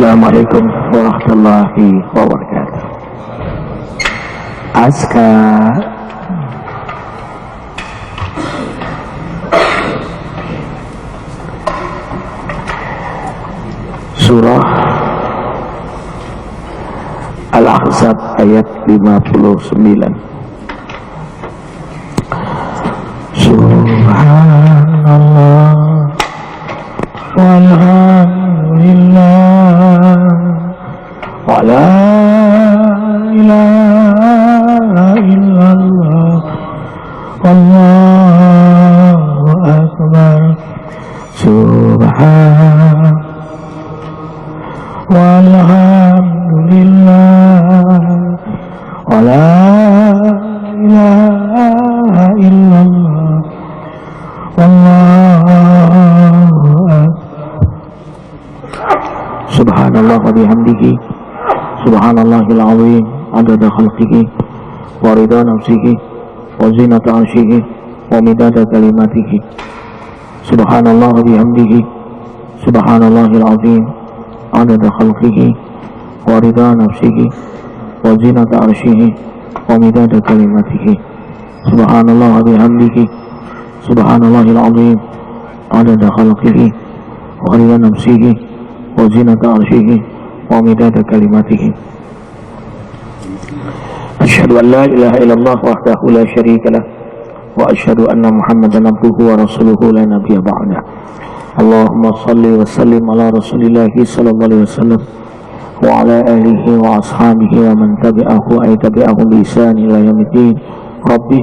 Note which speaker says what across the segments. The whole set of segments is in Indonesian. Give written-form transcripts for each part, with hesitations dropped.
Speaker 1: Assalamualaikum warahmatullahi wabarakatuh. Aska surah Al-Ahzab ayat 59. Subhanallah walhamdulillah wa la ilaha illallah wallahu akbar. Subhan walhamdulillah wa la ilaha illallah wallahu akbar. Subhanallah wa bihamdihi subhanallahil azim adada khalqihi wa ridha nafsihi wa zinata arshihi wa midada kalimatihi. Subhanallah wa bihamdihi subhanallahil azim adada khalqihi wa ridha nafsihi wa zinata arshihi wa midada kalimatihi. Subhanallah wa bihamdihi subhanallahil azim adada khalqihi wa ridha nafsihi wa zinata arshihi wa midada kalimatihi. Asyhadu an la ilaha illallah wahdahu la syarika lah wa asyhadu anna Muhammadan abduhu wa rasuluhu la nabiyya ba'da. Allahumma salli wa sallim ala rasulillahi sallallahu alaihi wasallam wa ala alihi wa ashabihi wa man tabi'ahu ay tabi'ahu bi ihsan ila yaumiddin. Rabbi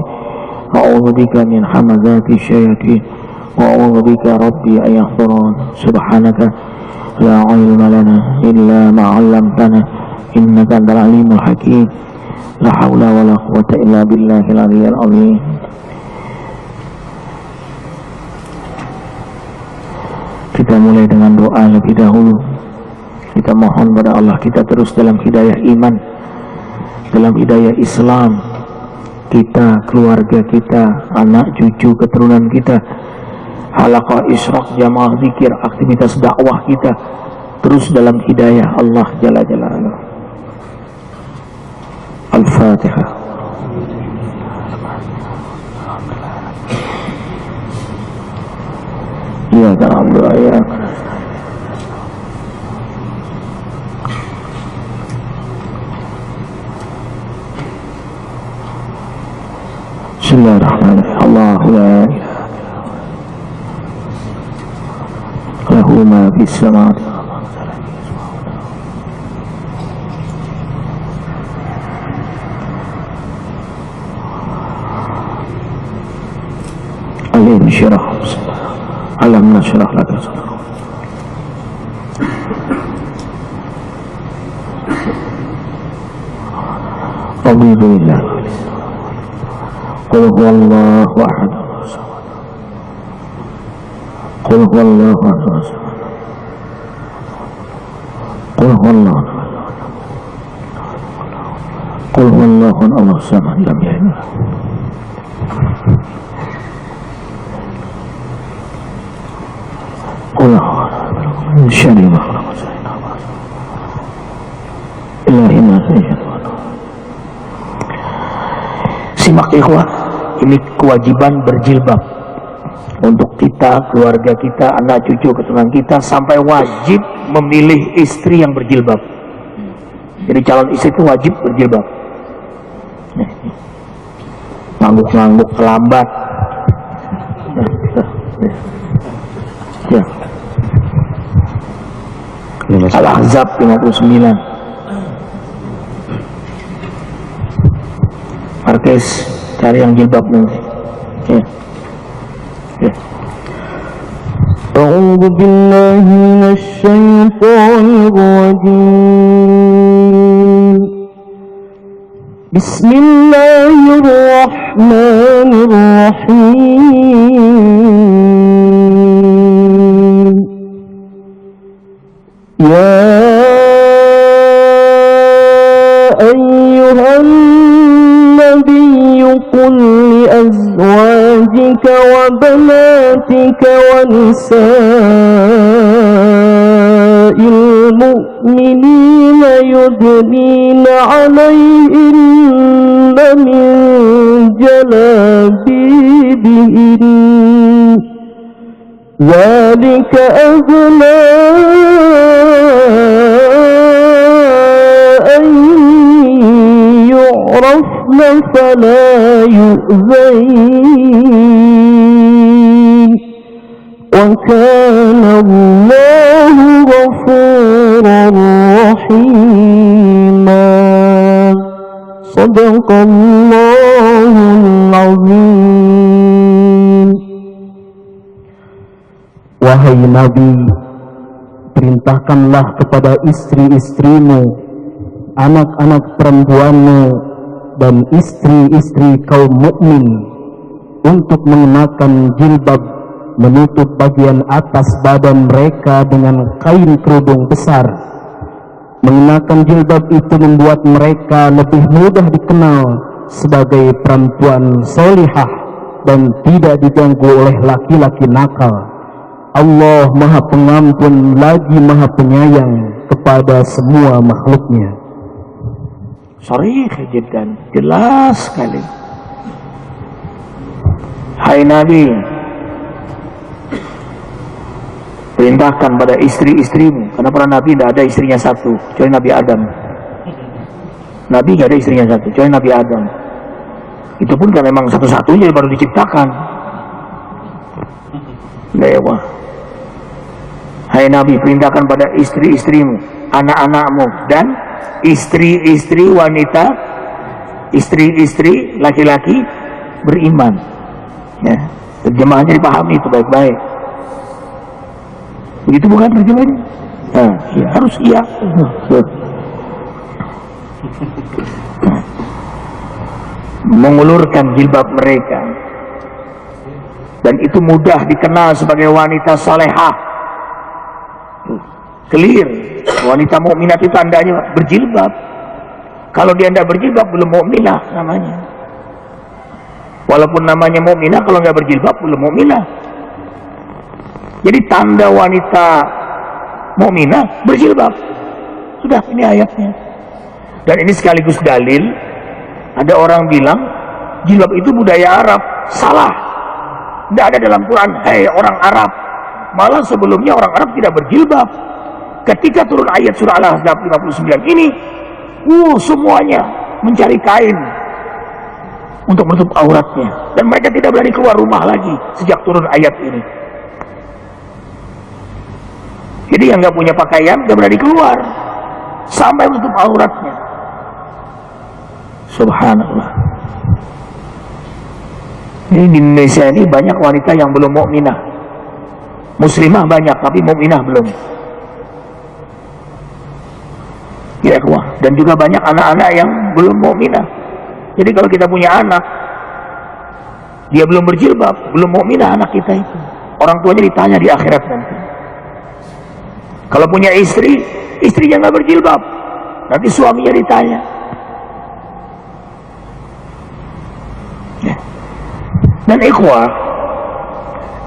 Speaker 1: a'udzu bika min hamazati syayatin wa a'udzu bika rabbi ay yahdurun. Subhanaka la ilma lana illa ma 'allamtana innaka antal alimul hakim. La haula wala quwwata illa billahil aliyyil azim. Kita mulai dengan doa lebih dahulu. Kita mohon pada Allah kita terus dalam hidayah iman, dalam hidayah Islam, kita, keluarga kita, anak cucu keturunan kita, halaqah isyraq, jamaah zikir, aktivitas dakwah kita terus dalam hidayah Allah Jalla Jalaluhu. Al-Fatihah. Ya Allah ya. Bismillahirrahmanirrahim. Allahu la ilaha lahu ma fis samawati alim syarah alam nashrah laka sadrak. Alhamdulillah. Qul huwallahu ahad. Qul huwallahu ahad. Qul huwallahu ahad. Qul huwallahu Allahu samad lam yalid. Qul min syarri ma khalaq. Ilahi ma syarri. Simak ikhwah, ini kewajiban berjilbab untuk kita, keluarga kita, anak cucu keturunan kita, sampai wajib memilih istri yang berjilbab. Jadi calon istri itu wajib berjilbab. Ngangguk-ngangguk terlambat. Ya. Al-Ahzab 59. Markes cari yang jilbab nanti. Ya. Ya. A'udzu billahi minasy syaithanir rajim. Bismillahirrahmanirrahim. Ya ayyuhan nabiyyu qul li azwajika wa banatika wa nisa'il mu'minina yudnina 'alayhinna min jalabibihin dzalika adna an yu'rafna fala yu'zain wa kana Allahu ghafuran rahima. Shadaqallahul azim. Wahai Nabi, perintahkanlah kepada istri-istrimu, anak-anak perempuanmu, dan istri-istri kaum mukmin untuk mengenakan jilbab menutup bagian atas badan mereka dengan kain kerudung besar. Mengenakan jilbab itu membuat mereka lebih mudah dikenal sebagai perempuan solihah dan tidak diganggu oleh laki-laki nakal. Allah Maha Pengampun lagi Maha Penyayang kepada semua makhluknya. Sharih jiddan, jelas sekali. Hai Nabi, perintahkan pada istri-istrimu, karena para nabi tidak ada istrinya satu, kecuali Nabi Adam. Nabi tidak ada istrinya satu, kecuali Nabi Adam. Itu pun kan memang satu-satunya baru diciptakan. Dewa. Hai Nabi, perintahkan pada istri-istrimu, anak-anakmu, dan istri-istri wanita, istri-istri laki-laki beriman. Ya, terjemahannya dipahami itu baik-baik. Begitu bukan terjemahannya? Nah, ya, harus iya. Mengulurkan jilbab mereka, dan itu mudah dikenal sebagai wanita salehah. Clear, wanita mukminah itu tandanya berjilbab. Kalau dia tidak berjilbab belum mukminah namanya. Walaupun namanya mukminah, kalau nggak berjilbab belum mukminah. Jadi tanda wanita mukminah berjilbab. Sudah, ini ayatnya. Dan ini sekaligus dalil. Ada orang bilang jilbab itu budaya Arab. Salah. Tidak ada dalam Quran. Hei orang Arab. Malah sebelumnya orang Arab tidak berjilbab. Ketika turun ayat surah Al-Ahzab 59 ini, semuanya mencari kain untuk menutup auratnya. Dan mereka tidak berani keluar rumah lagi sejak turun ayat ini. Jadi yang nggak punya pakaian nggak berani keluar sampai menutup auratnya. Subhanallah. Ini di Indonesia ini banyak wanita yang belum mukminah. Muslimah banyak, tapi mukminah belum. Ya, dan juga banyak anak-anak yang belum mukminah. Jadi kalau kita punya anak, dia belum berjilbab, belum mukminah anak kita itu. Orang tuanya ditanya di akhirat nanti. Kalau punya istri, istrinya nggak berjilbab, nanti suaminya ditanya. Ya. Dan ikhwah,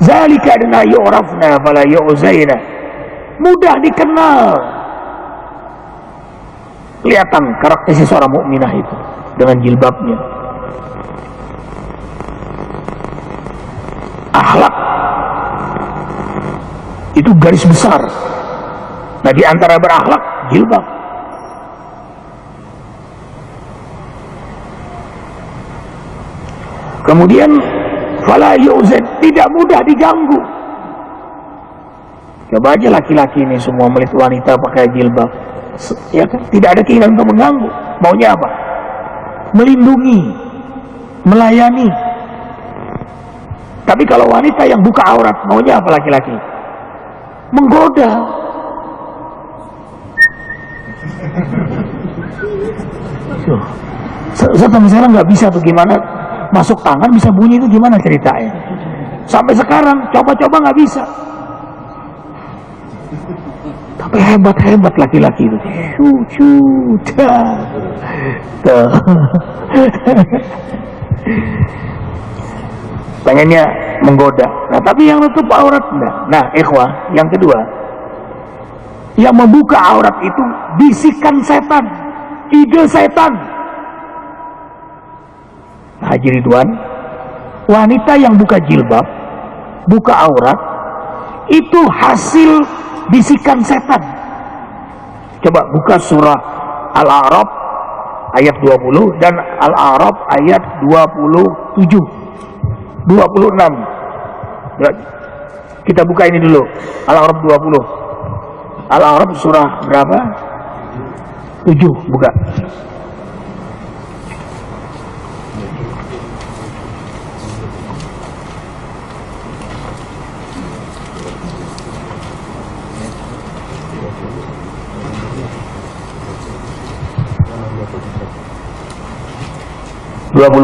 Speaker 1: zalika adna yu'rafna fala yu'zaina. Mudah dikenal. Kelihatan karakteristik seorang mukminah itu dengan jilbabnya. Akhlak itu garis besar. Nah, di antara berakhlak jilbab. Kemudian fala yu'zan, tidak mudah diganggu. Coba aja laki-laki ini semua melihat wanita pakai jilbab, ya kan? Tidak ada keinginan untuk mengganggu. Maunya apa? Melindungi. melayani. Tapi kalau wanita yang buka aurat, maunya apa laki-laki? Menggoda. Sampai sekarang nggak bisa tuh, gimana masuk tangan bisa bunyi itu, gimana ceritanya? Sampai sekarang coba-coba nggak bisa. Tapi hebat laki-laki itu. Pengennya menggoda. Nah, tapi yang nutup aurat enggak. Nah, ikhwah, yang kedua, yang membuka aurat itu bisikan setan, ide setan. Haji Ridwan, wanita yang buka jilbab, buka aurat, itu hasil bisikan setan. Coba buka surah Al-A'raf ayat 20 dan Al-A'raf ayat 26. Kita buka ini dulu. Al-A'raf 20. Al-A'raf surah berapa? 7, buka.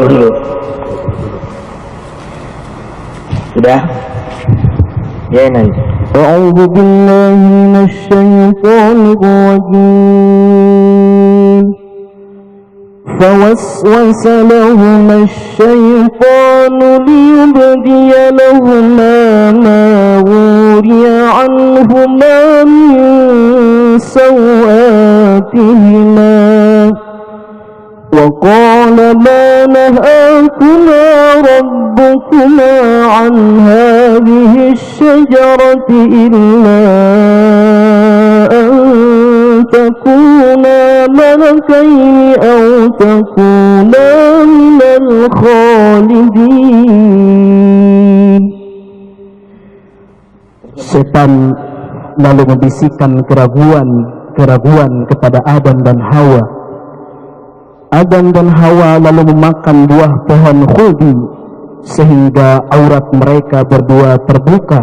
Speaker 1: Dulu. Sudah? Ya, naik.
Speaker 2: A'udzu billahi minasyaitonir rajim. فوسوس لهما الشيطان ليبدي لهما ما وري عنهما من سوآتهما وقال ما نهاكما ربكما عن هذه الشجرة إلا أن تكونا ملكين أو تكونا من الخالدين. Setan lalu membisikkan keraguan kepada Adam dan Hawa. Adam dan Hawa lalu memakan buah pohon khuldi sehingga aurat mereka berdua terbuka,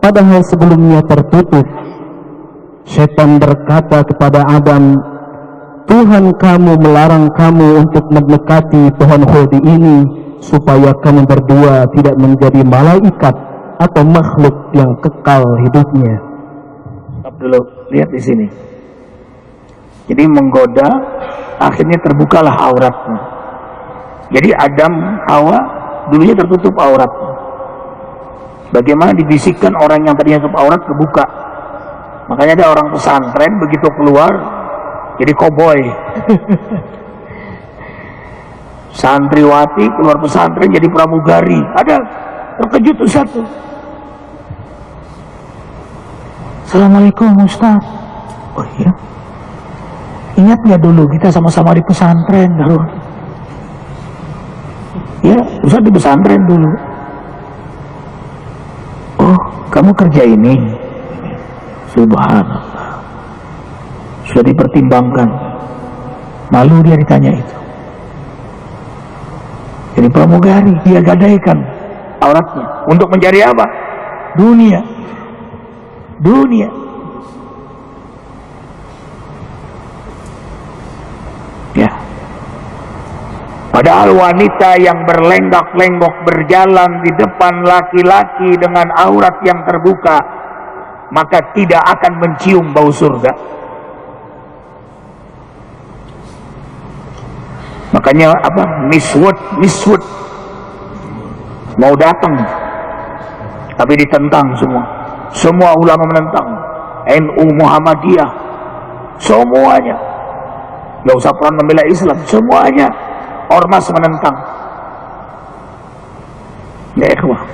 Speaker 2: padahal sebelumnya tertutup. Setan berkata kepada Adam, Tuhan kamu melarang kamu untuk mendekati pohon khuldi ini supaya kamu berdua tidak menjadi malaikat atau makhluk yang kekal hidupnya.
Speaker 1: Stop dulu, lihat di sini. Jadi menggoda, akhirnya terbukalah auratnya. Jadi Adam, Hawa dulunya tertutup auratnya. Bagaimana dibisikkan orang yang tadinya tutup aurat kebuka. Makanya ada orang pesantren begitu keluar jadi koboi. Santriwati keluar pesantren jadi pramugari. Ada terkejut Ustaz tuh. Assalamualaikum Ustaz. Oh iya. Ingat nggak dulu kita sama-sama di pesantren dulu? Ya, Ustaz di pesantren dulu. Oh, kamu kerja ini? Subhanallah. Sudah dipertimbangkan. Malu dia ditanya itu. Jadi pramugari, dia gadaikan auratnya untuk mencari apa? Dunia. Ya. Padahal wanita yang berlenggak-lenggok berjalan di depan laki-laki dengan aurat yang terbuka, maka tidak akan mencium bau surga. Makanya apa? Miswud mau datang, tapi ditentang semua. Semua ulama menentang. NU, Muhammadiyah, semuanya. Gak usah perang membela Islam, semuanya ormas menentang. Ya ikhwah.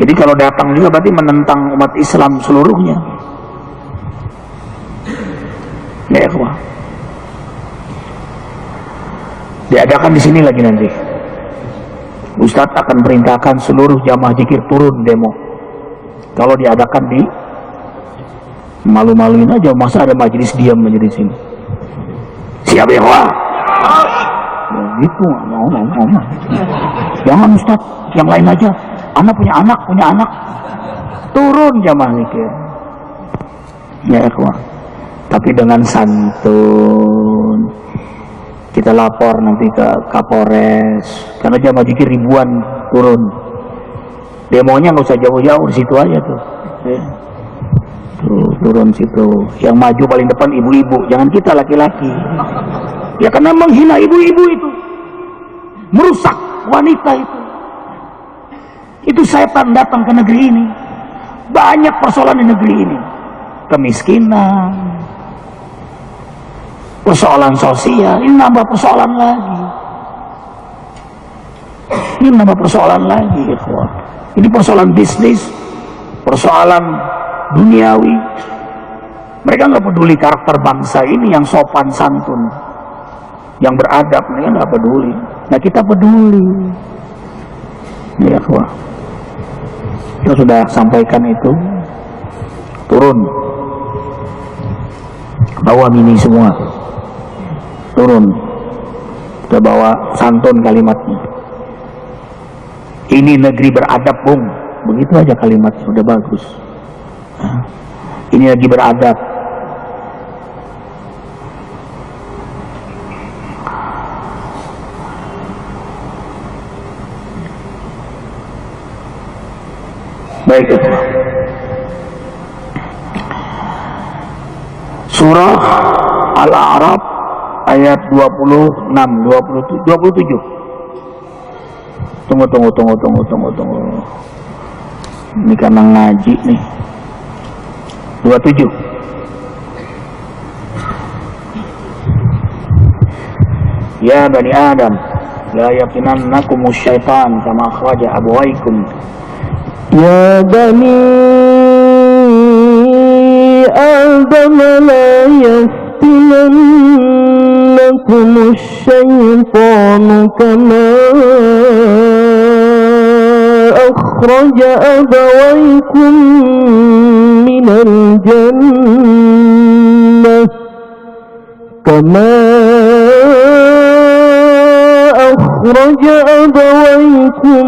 Speaker 1: Jadi kalau datang juga berarti menentang umat Islam seluruhnya. Ya ikhwah. Diadakan di sini lagi nanti. Ustadz akan perintahkan seluruh jamaah zikir turun demo. Kalau diadakan di malu-maluin aja, masa ada majelis diam aja di sini. Siap ya, Wah? gitu. Jangan Ustaz, yang lain aja. Anak punya anak. Turun jamaah mikir. Ya ikhwan. Tapi dengan santun. Kita lapor nanti ke Kapolres. Karena jamaah zikir ribuan turun. Demonya nggak usah jauh-jauh, di situ aja tuh. Tuh, turun situ. Yang maju paling depan ibu-ibu, jangan kita laki-laki. Ya karena menghina ibu-ibu itu, merusak wanita itu. Itu setan datang ke negeri ini. Banyak persoalan di negeri ini. Kemiskinan, persoalan sosial, ini nambah persoalan lagi. Ini nambah persoalan lagi, ikhwan. Ini persoalan bisnis, persoalan duniawi. Mereka nggak peduli karakter bangsa ini yang sopan santun, yang beradab, mereka nggak peduli. Nah kita peduli. Ya ikhwan, kita sudah sampaikan itu. Turun, bawa mini semua. Turun, kita bawa santun kalimatnya. Ini negeri beradab, Bung. Begitu aja kalimatnya, udah bagus. Ini lagi beradab. Baik itu. Surah Al-A'raf ayat 26, 27. Tunggu. Ini karena ngaji nih. 27. Ya Bani Adam, la yafinannakumus syaitan kama akhraja abawaikum.
Speaker 2: Ya Bani Adam, la yaftinannakumus syaitan kama أخرج أبويكم من الجنة كما أخرج أبويكم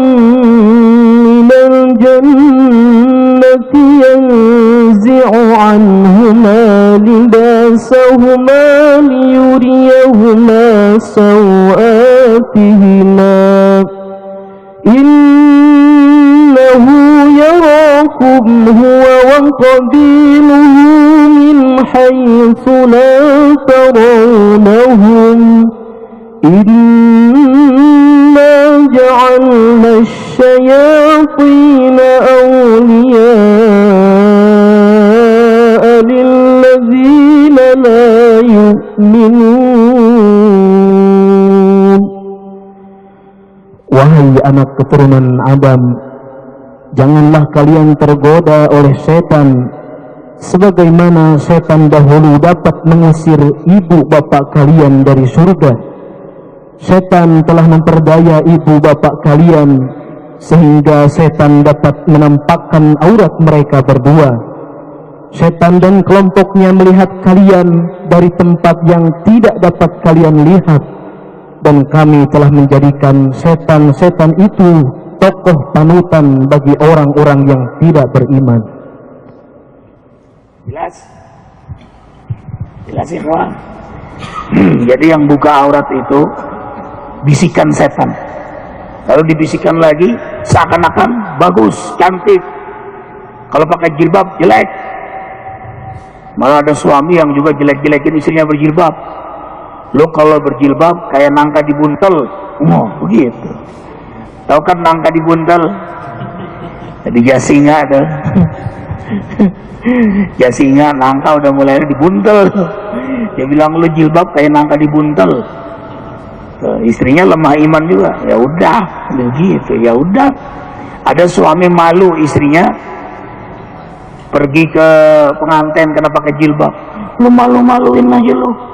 Speaker 2: من الجنة ينزع عنهما لباسهما ليريهما سوآتهما إنه يراكم هو وقبيله من حيث لا ترونهم إنا جعلنا الشياطين أولياء للذين لا يؤمنون. Wahai anak keturunan Adam, janganlah kalian tergoda oleh setan, sebagaimana setan dahulu dapat mengusir ibu bapak kalian dari surga. Setan telah memperdaya ibu bapak kalian, sehingga setan dapat menampakkan aurat mereka berdua. Setan dan kelompoknya melihat kalian dari tempat yang tidak dapat kalian lihat. Dan kami telah menjadikan setan-setan itu tokoh panutan bagi orang-orang yang tidak beriman.
Speaker 1: Jelas ikhwan. Jadi yang buka aurat itu bisikan setan. Lalu dibisikkan lagi seakan-akan bagus, cantik. Kalau pakai jilbab jelek. Malah ada suami yang juga jelek-jelekin istrinya berjilbab. Lo kalau berjilbab kayak nangka dibuntel, begitu. Tahu kan nangka dibuntel? Jadi jasinga tuh. Jasinga nangka udah mulai dibuntel. Dia bilang lo jilbab kayak nangka dibuntel. Tuh, istrinya lemah iman juga. Ya udah, begitu. Ya udah. Ada suami malu istrinya pergi ke pengantin karena pakai jilbab. Lo malu-maluin aja lo.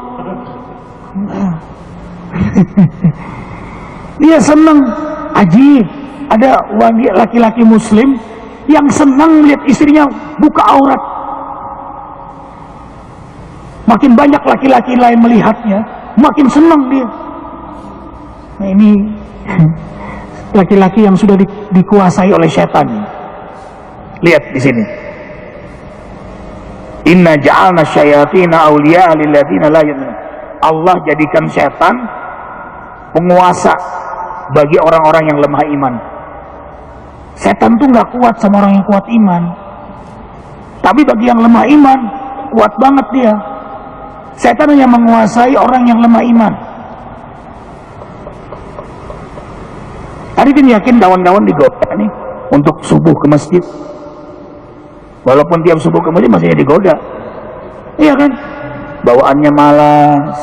Speaker 1: Dia senang, ajib. Ada wanita laki-laki muslim yang senang melihat istrinya buka aurat. Makin banyak laki-laki lain melihatnya, makin senang dia. Nah, ini laki-laki yang sudah dikuasai oleh setan. Lihat di sini. Inna ja'alna syayatina awliya lilladzina la yu'minun. Allah jadikan setan penguasa bagi orang-orang yang lemah iman. Setan tuh nggak kuat sama orang yang kuat iman. Tapi bagi yang lemah iman, kuat banget dia. Setan yang menguasai orang yang lemah iman. Arifin yakin dawan-dawan digoda nih untuk subuh ke masjid. Walaupun tiap subuh ke masjid masih digoda. Iya kan? Bawaannya malas.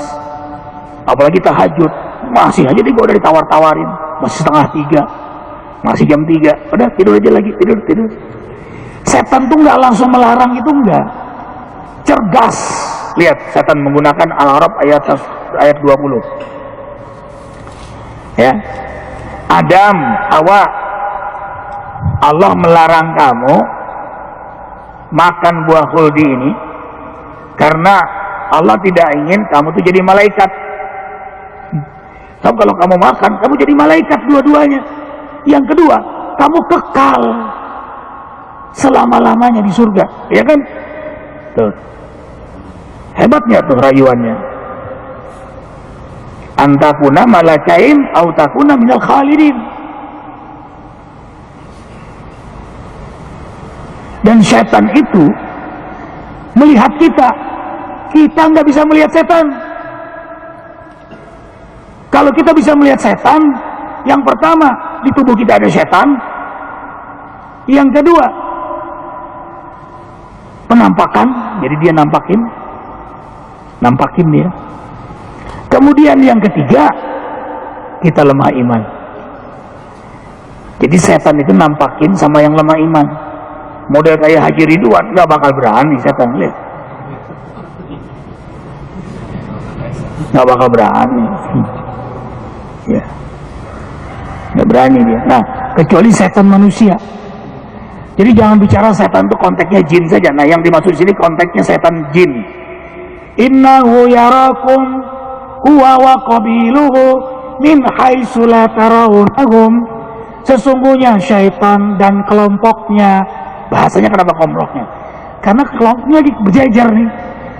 Speaker 1: Apalagi tahajud, masih aja digoda, ditawar-tawarin. Masih 2:30, masih jam 3. Udah tidur aja lagi, tidur. Setan tuh nggak langsung melarang, itu enggak. Cerdas. Lihat, setan menggunakan Al-A'raf ayat 20. Ya. Adam, Hawa, Allah melarang kamu makan buah khuldi ini karena Allah tidak ingin kamu tuh jadi malaikat. Tapi kalau kamu makan, kamu jadi malaikat dua-duanya. Yang kedua, kamu kekal selama-lamanya di surga, ya kan? Tuh. Hebatnya tuh rayuannya. Antakuna malakain au takuna minal khalidin. Dan setan itu melihat kita nggak bisa melihat setan. Kalau kita bisa melihat setan, yang pertama di tubuh kita ada setan, yang kedua penampakan, jadi dia nampakin dia. Kemudian yang ketiga, kita lemah iman. Jadi setan itu nampakin sama yang lemah iman. Model kayak Haji Ridwan, nggak bakal berani setan, lihat. Nggak bakal berani. Ya. Nggak berani dia. Nah, kecuali setan manusia. Jadi jangan bicara setan itu konteksnya jin saja. Nah, yang dimaksud di sini konteksnya setan jin. Innahu yarakum huwa wa qabiluhu min haitsu la tarawnahum. Sesungguhnya syaitan dan kelompoknya, bahasanya kenapa kelompoknya? Karena kelompoknya lagi berjajar nih.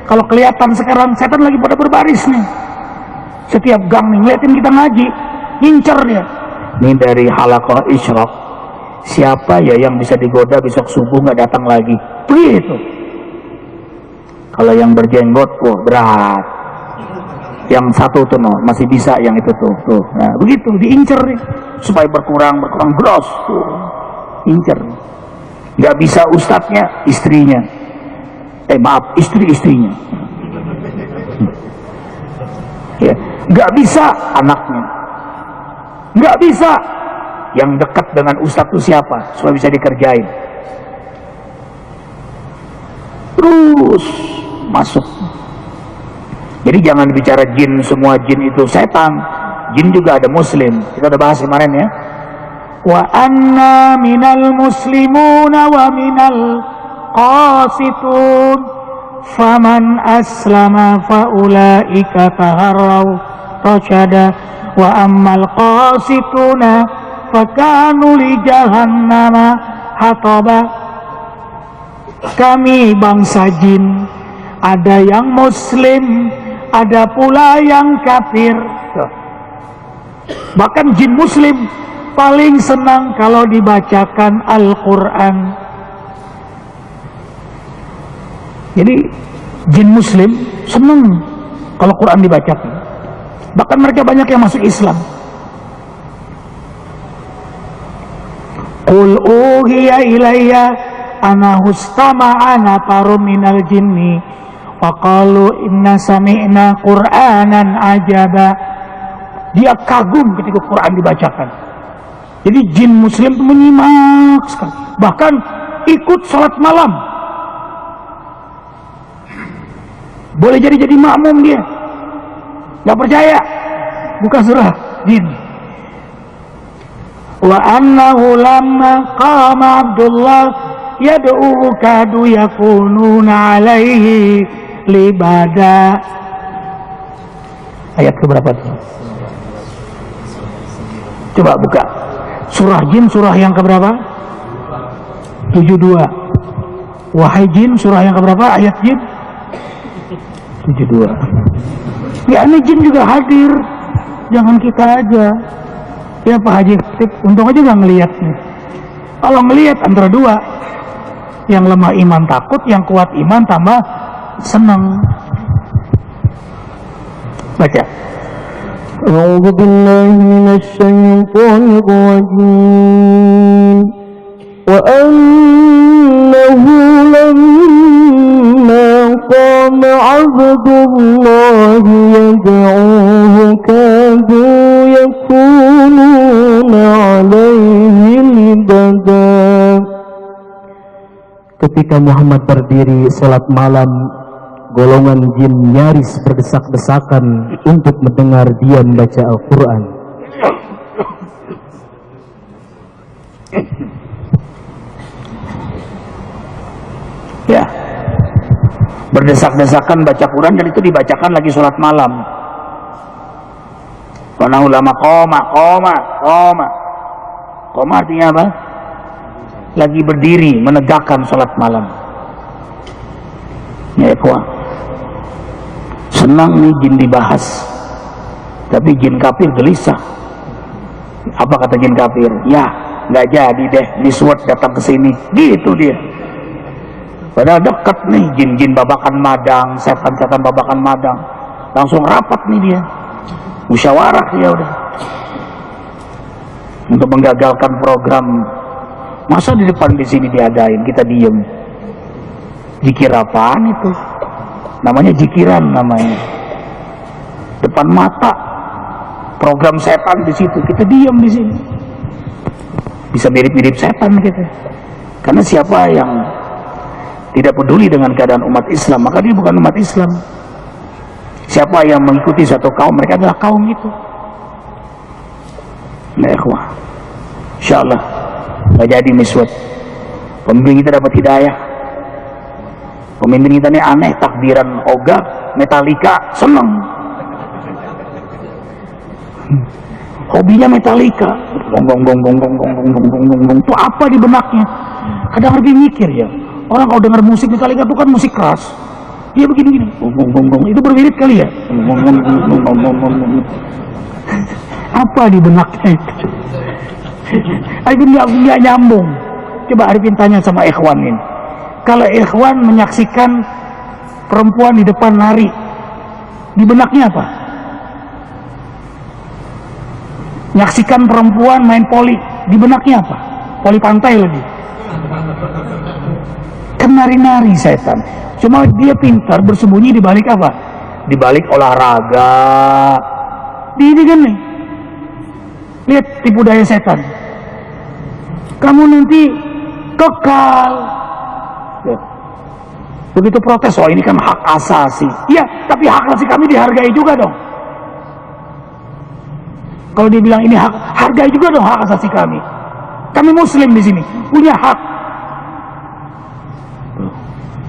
Speaker 1: Kalau kelihatan sekarang setan lagi pada berbaris nih. Setiap gang nih ngeliatin kita ngaji, ngincer dia. Ini dari halaqah isyraq. Siapa ya yang bisa digoda besok subuh nggak datang lagi? Begitu. Kalau yang berjenggot, berat. Yang satu tuh masih bisa, yang itu tuh. Nah, begitu diincer nih supaya berkurang gross tuh. Incer. Nggak bisa ustadznya, istrinya. Maaf, istrinya. Ya, nggak bisa anaknya. Nggak bisa yang dekat dengan ustadz itu siapa supaya bisa dikerjain. Terus masuk. Jadi jangan bicara jin, semua jin itu setan. Jin juga ada muslim. Kita udah bahas kemarin ya. Wa anna minal muslimuna wa minal qasitun faman aslama faulaika taharraw rasyada wa ammal qasituna fakanu li jahannama hataba. Kami bangsa jin, ada yang muslim, ada pula yang kafir. Bahkan jin muslim paling senang kalau dibacakan Al-Quran. Jadi jin muslim senang kalau Quran dibacakan. Bahkan mereka banyak yang masuk Islam. Qul uhiya ilayya ana hustama'a nafarum minal jinni wa qalu inna sami'na qur'anan ajaba. Dia kagum ketika Quran dibacakan. Jadi jin muslim itu menyimak sekali, bahkan ikut salat malam. Boleh jadi makmum dia. Gak percaya, buka surah jin. Wa annahu lamma qama Abdullah yad'u kadu yakununa alaihi libada. Ayat keberapa itu? Coba buka surah jin, surah yang keberapa? 72. Wahai jin, surah yang keberapa? Ayat jin 72. Ya ini jin juga hadir, jangan kita aja. Ya Pak Haji, untung aja gak ngeliat nih. Kalau ngeliat antara dua, yang lemah iman takut, yang kuat iman tambah senang. Baca.
Speaker 2: أعوذ بالله من الشيطان الرجيم وأنه لما قام عبد الله يدعوه كادوا يكونون عليه لبدا. Ketika Muhammad berdiri sholat malam, golongan jin nyaris berdesak-desakan untuk mendengar dia membaca Al-Quran.
Speaker 1: Ya, berdesak-desakan baca Quran, dan itu dibacakan lagi sholat malam. Karena ulama koma artinya apa? Lagi berdiri menegakkan sholat malam. Ya ikhwan, senang nih jin dibahas, tapi jin kafir gelisah. Apa kata jin kafir? Ya nggak jadi deh, Niswat datang ke sini, gitu dia. Padahal dekat nih, jin-jin babakan madang, setan-setan babakan madang, langsung rapat nih dia, musyawarah ya udah, untuk menggagalkan program. Masa di depan di sini diadain, kita diem. Zikir apaan itu? Namanya zikiran namanya. Depan mata program setan di situ, kita diem di sini. Bisa mirip-mirip setan gitu. Karena siapa yang tidak peduli dengan keadaan umat Islam, maka dia bukan umat Islam. Siapa yang mengikuti satu kaum, mereka adalah kaum itu. Nah ikhwah, insyaallah nggak jadi Miswat. Pemimpin kita dapat hidayah. Pemimpin kita ini aneh, takbiran Oga, Metallica, seneng. Hobinya Metallica. Itu apa di benaknya? Kadang lebih mikir ya. Orang kalau dengar musik Metallica itu kan musik keras. Dia begini-gini. Itu berwirid kali ya? Apa di benaknya itu? Arifin nggak nyambung. Coba Arifin tanya sama ikhwan ini. Kalau ikhwan menyaksikan perempuan di depan nari, di benaknya apa? Nyaksikan perempuan main poli, di benaknya apa? Poli pantai lagi. Kan nari-nari setan. Cuma dia pintar bersembunyi di balik apa? Di balik olahraga. Ini kan nih. Lihat tipu daya setan. Kamu nanti kekal. Begitu protes, oh ini kan hak asasi. Iya, tapi hak asasi kami dihargai juga dong. Kalau dia bilang ini hak, hargai juga dong hak asasi kami. Kami muslim di sini, punya hak.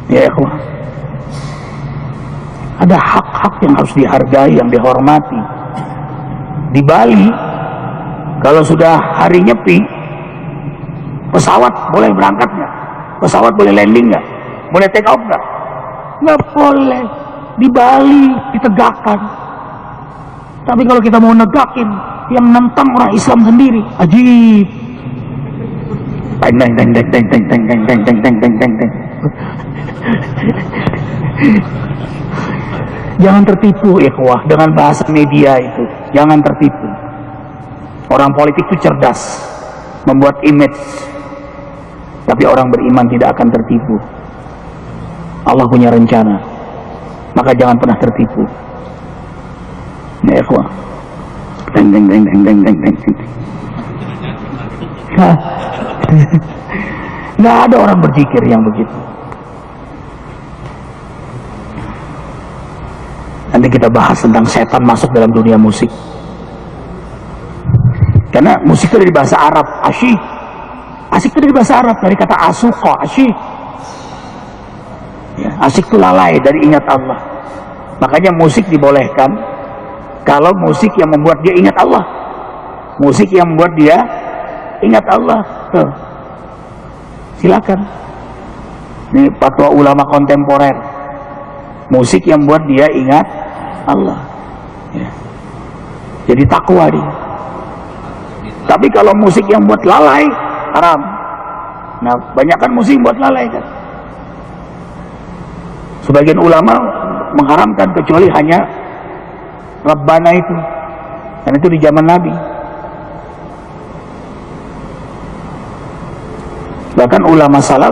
Speaker 1: Ya ikhwan, ada hak-hak yang harus dihargai, yang dihormati. Di Bali, kalau sudah hari nyepi, pesawat boleh berangkat nggak? Pesawat boleh landing nggak? Boleh take off nggak? Nggak boleh. Di Bali ditegakkan. Tapi kalau kita mau negakin, yang nentang orang Islam sendiri, ajib. Teng teng teng teng teng teng teng teng teng teng teng teng teng. Jangan tertipu ikhwah dengan bahasa media itu. Jangan tertipu. Orang politik itu cerdas, membuat image. Tapi orang beriman tidak akan tertipu. Allah punya rencana, maka jangan pernah tertipu. Ya ikhwah, teng teng teng teng teng teng teng. Nggak ada orang berzikir yang begitu. Nanti kita bahas tentang setan masuk dalam dunia musik. Karena musik itu dari bahasa Arab, asyik. Asyik itu dari bahasa Arab, dari kata asuqa, asyik. Ya, asyik itu lalai dari ingat Allah. Makanya musik dibolehkan kalau musik yang membuat dia ingat Allah. musik yang membuat dia ingat Allah. Tuh. Silakan. Ini fatwa ulama kontemporer. Musik yang membuat dia ingat Allah. Ya. Jadi takwa dia. Tapi kalau musik yang buat lalai, haram. Nah, banyak kan musik buat lalai kan. Sebagian ulama mengharamkan kecuali hanya Rabbana itu. Dan itu di zaman Nabi. Bahkan ulama salaf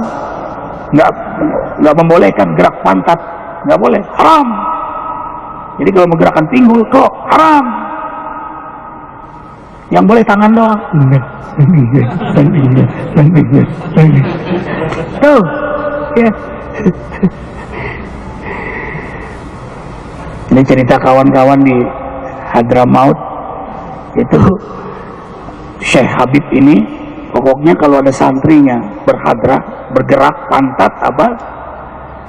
Speaker 1: nggak membolehkan gerak pantat, nggak boleh, haram. Jadi kalau menggerakkan pinggul kok haram. Yang boleh tangan doang. Tuh, ya. Ini cerita kawan-kawan di Hadramaut. Itu Syekh Habib ini pokoknya kalau ada santrinya bergerak pantat apa,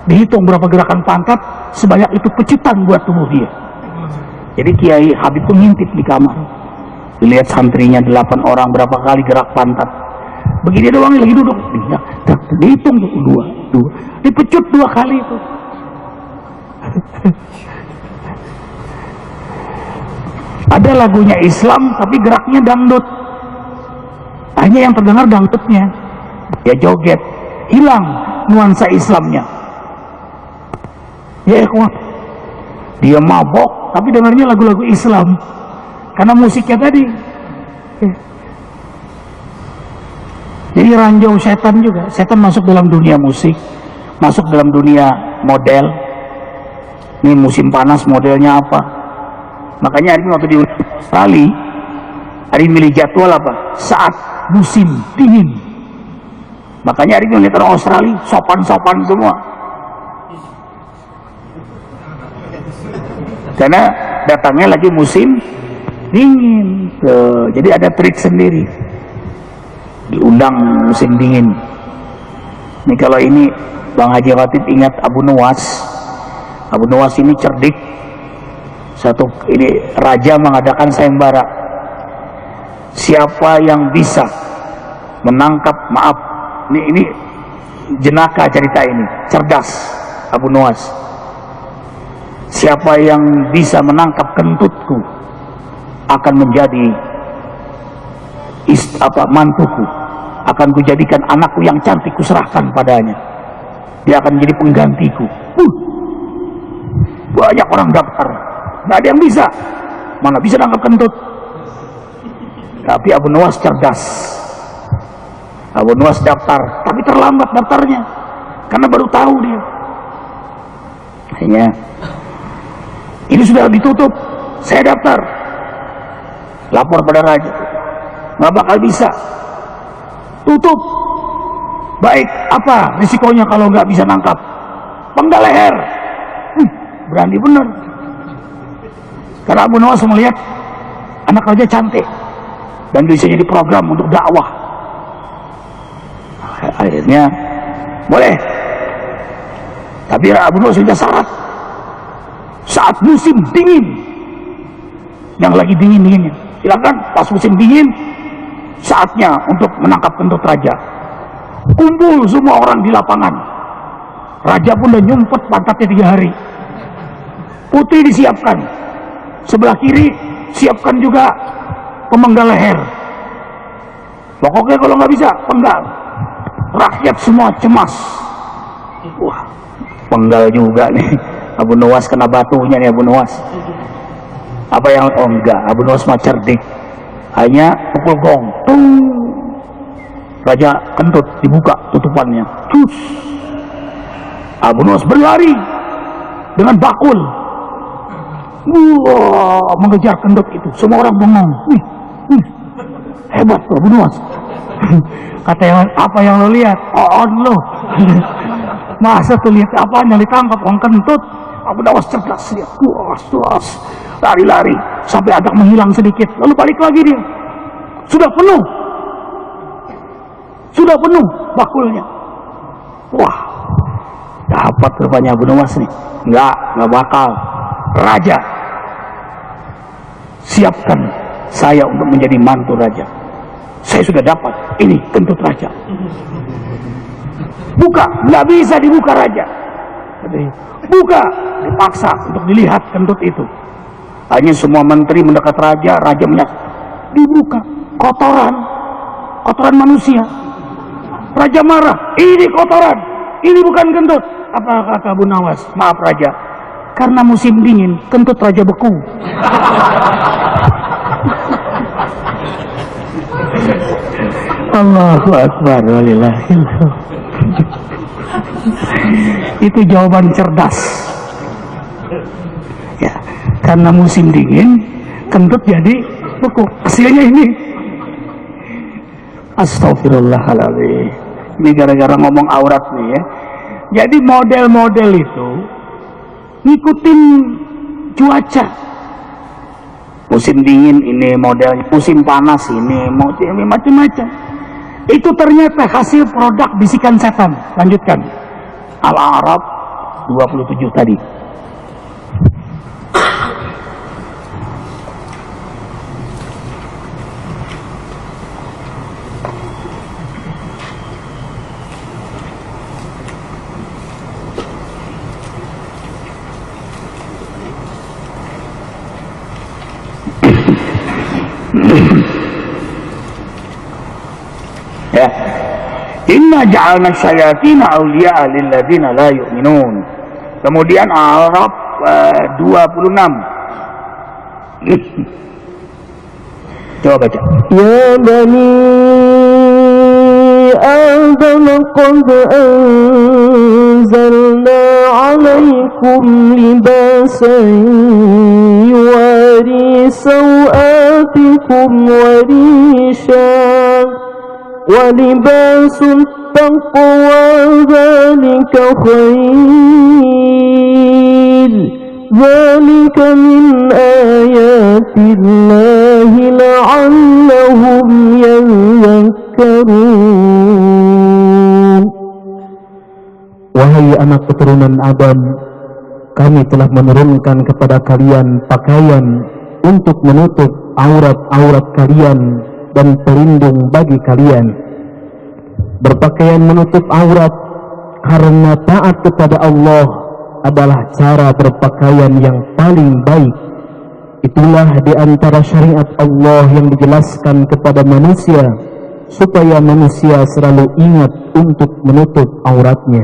Speaker 1: dihitung berapa gerakan pantat, sebanyak itu pecutan buat tubuh dia. Jadi Kiai Habib pun ngintip di kamar, dilihat santrinya 8 orang berapa kali gerak pantat, begini doang lagi duduk, dihitung dua, dipecut 2 kali itu. Ada lagunya Islam tapi geraknya dangdut, hanya yang terdengar dangdutnya, ya joget, hilang nuansa Islamnya. Ya ikhwan, dia mabok tapi dengarnya lagu-lagu Islam karena musiknya tadi. Jadi ranjau setan juga. Setan masuk dalam dunia musik, masuk dalam dunia model. Ini musim panas modelnya apa? Makanya hari ini waktu di Australia, hari ini milih jadwal apa? Saat musim dingin. Makanya hari ini lihat orang Australia sopan-sopan semua. Karena datangnya lagi musim dingin. Jadi ada trik sendiri. Diundang musim dingin. Ini kalau ini Bang Haji Khatib ingat Abu Nuwas. Abu Nuwas ini cerdik. Satu ini raja mengadakan sayembara. Siapa yang bisa menangkap, maaf, ini jenaka cerita ini, cerdas Abu Nuwas. Siapa yang bisa menangkap kentutku akan menjadi mantuku, akan kujadikan anakku yang cantik kuserahkan padanya. Dia akan menjadi penggantiku. Banyak orang daftar, nggak ada yang bisa. Mana bisa nangkap kentut? Tapi Abu Nuwas cerdas. Abu Nuwas daftar, tapi terlambat daftarnya karena baru tahu dia. Akhirnya ini sudah ditutup, saya daftar, lapor pada raja, nggak bakal bisa, tutup. Baik, apa risikonya kalau nggak bisa nangkap? Penggal leher. Berani bener. Karena Abu Nuwas melihat anak raja cantik dan bisa jadi program untuk dakwah. Akhirnya boleh, tapi Abu Nuwas sudah syarat. Saat musim dingin, yang lagi dingin-dinginnya, silakan pas musim dingin, saatnya untuk menangkap kentut raja. Kumpul semua orang di lapangan. Raja pun udah nyumpet pantatnya 3 hari. Putri disiapkan, sebelah kiri siapkan juga pemenggal leher. Pokoknya kalau nggak bisa penggal. Rakyat semua cemas. Wah, penggal juga nih. Abu Nuwas kena batunya nih Abu Nuwas. Apa yang enggak? Abu Nuwas mah cerdik. Hanya pukul gong, tung. Raja kentut dibuka tutupannya. Cus. Abu Nuwas berlari dengan bakul. Wah, mengejar kentut itu. Semua orang bengong. Hebat tuh Abu Nuwas. Kata yang apa yang lo lihat? On lo. Masa tuh lihat apa yang ditangkap orang kentut? Abu Nuwas cerdas lihat. Tuas. Lari-lari sampai agak menghilang sedikit. Lalu balik lagi dia. Sudah penuh bakulnya. Wah, dapat rupanya Abu Nuwas nih. Enggak bakal. Raja, siapkan
Speaker 3: saya untuk menjadi mantu raja. Saya sudah dapat, ini kentut raja. Buka, nggak bisa dibuka raja. Buka, dipaksa untuk dilihat kentut itu. Hanya semua menteri mendekat raja, raja menyatakan, dibuka, kotoran manusia. Raja marah, ini kotoran, ini bukan kentut. Apa kata Abu Nawas? Maaf raja, karena musim dingin, kentut raja beku.
Speaker 1: Allahu Akbar, walillahilhamd.
Speaker 3: Itu jawaban cerdas. Ya, karena musim dingin, kentut jadi beku. Hasilnya ini.
Speaker 1: Astagfirullahaladzim.
Speaker 3: Ini gara-gara ngomong aurat nih ya. Jadi model-model itu ngikutin cuaca. Musim dingin ini modelnya, musim panas ini macam-macam. Itu ternyata hasil produk bisikan setan. Lanjutkan. Al-A'raf 27 tadi. Ya, inna ja'alna syayatina awliya'a lilladzina la yu'minun. Kemudian Al-Araf 26. Coba baca.
Speaker 2: Ya bani Adam qad anzalna 'alaykum libasan yuwari sawatikum wa rishan وَلِبَاسُ التَّقْوَى ذَلِكَ خَيْرٌ ذَلِكَ مِنْ آيَاتِ اللَّهِ لَعَلَّهُمْ يَذَّكَّرُونَ. Wahai anak keturunan Adam, kami telah menurunkan kepada kalian pakaian untuk menutup aurat-aurat kalian dan pelindung bagi kalian. Berpakaian menutup aurat karena taat kepada Allah adalah cara berpakaian yang paling baik. Itulah di antara syariat Allah yang dijelaskan kepada manusia supaya manusia selalu ingat untuk menutup auratnya.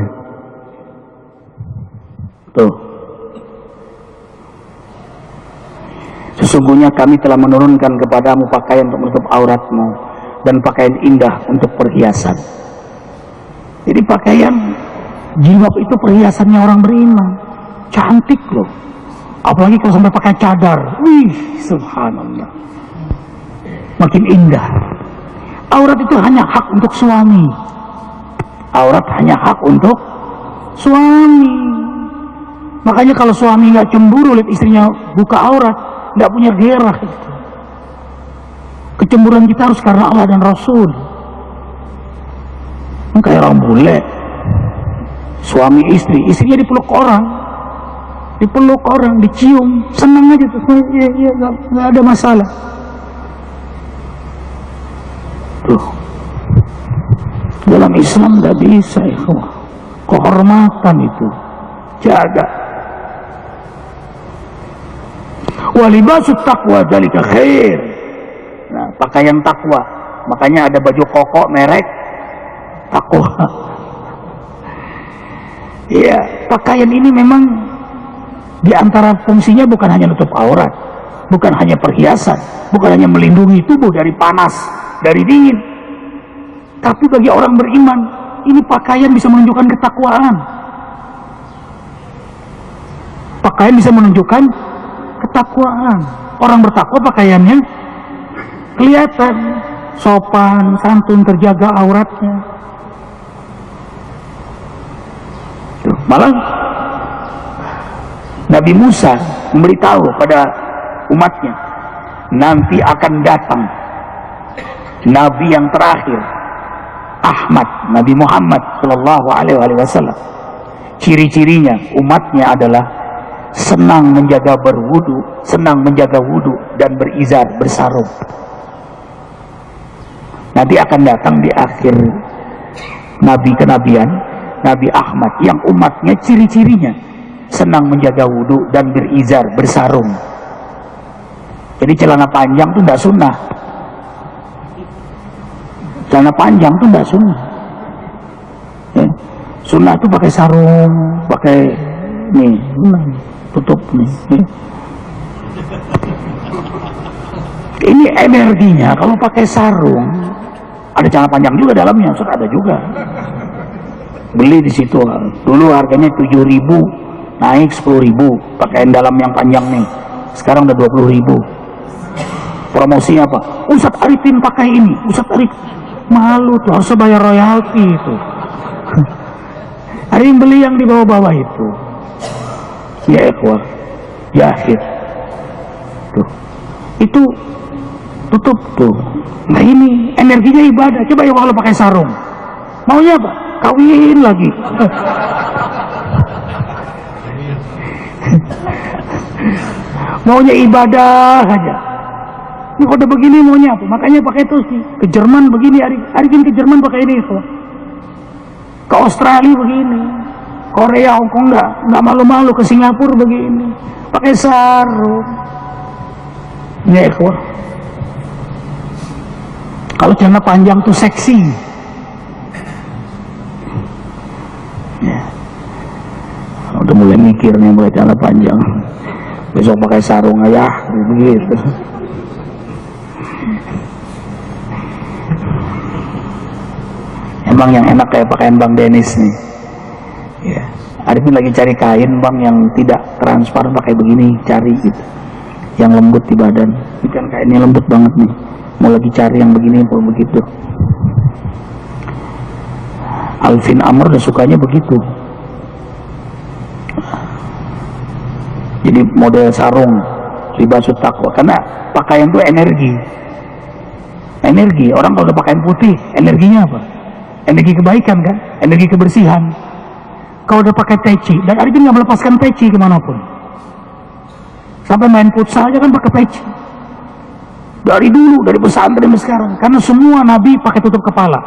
Speaker 3: Tuh. Sesungguhnya kami telah menurunkan kepadamu pakaian untuk menutup auratmu dan pakaian indah untuk perhiasan. Jadi pakaian jilbab itu perhiasannya orang beriman. Cantik loh. Apalagi kalau sampai pakai cadar. Wih, subhanallah. Makin indah. Aurat itu hanya hak untuk suami. Aurat hanya hak untuk suami. Makanya kalau suami nggak cemburu lihat istrinya buka aurat, nggak punya gairah gitu. Kecemburuan kita harus karena Allah dan Rasul. Kayak orang bule, suami istri, istrinya dipeluk orang, dicium, senang aja tuh, iya, nggak ada masalah. Tuh, dalam Islam nggak bisa ya, kehormatan itu jaga. Walibasut taqwa dzalika khair. Nah, pakaian takwa. Makanya ada baju koko merek takwa. Iya, pakaian ini memang di antara fungsinya bukan hanya nutup aurat, bukan hanya perhiasan, bukan hanya melindungi tubuh dari panas, dari dingin. Tapi bagi orang beriman, ini pakaian bisa menunjukkan ketakwaan. Pakaian bisa menunjukkan ketakwaan. Orang bertakwa pakaiannya kelihatan sopan, santun, terjaga auratnya. Tuh, malah Nabi Musa memberitahu pada umatnya, nanti akan datang Nabi yang terakhir, Ahmad, Nabi Muhammad Sallallahu Alaihi Wasallam. Ciri-cirinya umatnya adalah senang menjaga berwudu, senang menjaga wudu dan berizar, bersarung. Nanti akan datang di akhir Nabi kenabian, Nabi Ahmad yang umatnya ciri-cirinya senang menjaga wudu dan berizar, bersarung. Jadi celana panjang itu tidak sunnah. Celana panjang itu tidak sunnah. Ya. Sunnah itu pakai sarung, pakai nih, tutup nih. Ini energinya kalau pakai sarung, ada celana panjang juga dalamnya, Ustaz, ada juga. Beli di situ, dulu harganya 7.000, naik 10.000, pakaian dalam yang panjang nih. Sekarang udah 20.000. Promosinya apa? Ustaz Arifin pakai ini, Ustaz Arif malu tuh, harus bayar royalti itu. Ada yang beli yang di bawah-bawah itu. Ya ikhwah, ya akhir. Tuh. Itu tutup tuh. Nah ini energinya ibadah. Coba ya kalau pakai sarung. Maunya apa? Kawin lagi. Maunya ibadah aja. Ini kalau udah begini maunya apa? Makanya pakai itu sih. Ke Jerman begini, Arifin ke Jerman pakai ini ikhwah. Ke Australia begini, Korea, Hongkong nggak malu-malu, ke Singapura begini, pakai sarung. Ya ikhwah. Kalau celana panjang tuh seksi. Ya. Udah mulai mikir nih pakai celana panjang. Besok pakai sarung aja, begitu. Emang yang enak kayak pakaian Bang Dennis nih. Ya. Arifin lagi cari kain Bang yang tidak transparan, pakai begini, cari gitu. Yang lembut di badan. Ini kan kainnya lembut banget nih. Mau lagi cari yang begini, pun begitu. Alvin Amr udah sukanya begitu. Jadi model sarung, libasut taqwa. Karena pakaian itu energi. Energi. Orang kalau udah pakaian putih, energinya apa? Energi kebaikan kan, energi kebersihan. Kalau udah pakai peci, dan Arifin nggak melepaskan peci kemanapun. Sampai main futsal aja kan pakai peci. Dari dulu, dari pesantren sampai sekarang. Karena semua nabi pakai tutup kepala,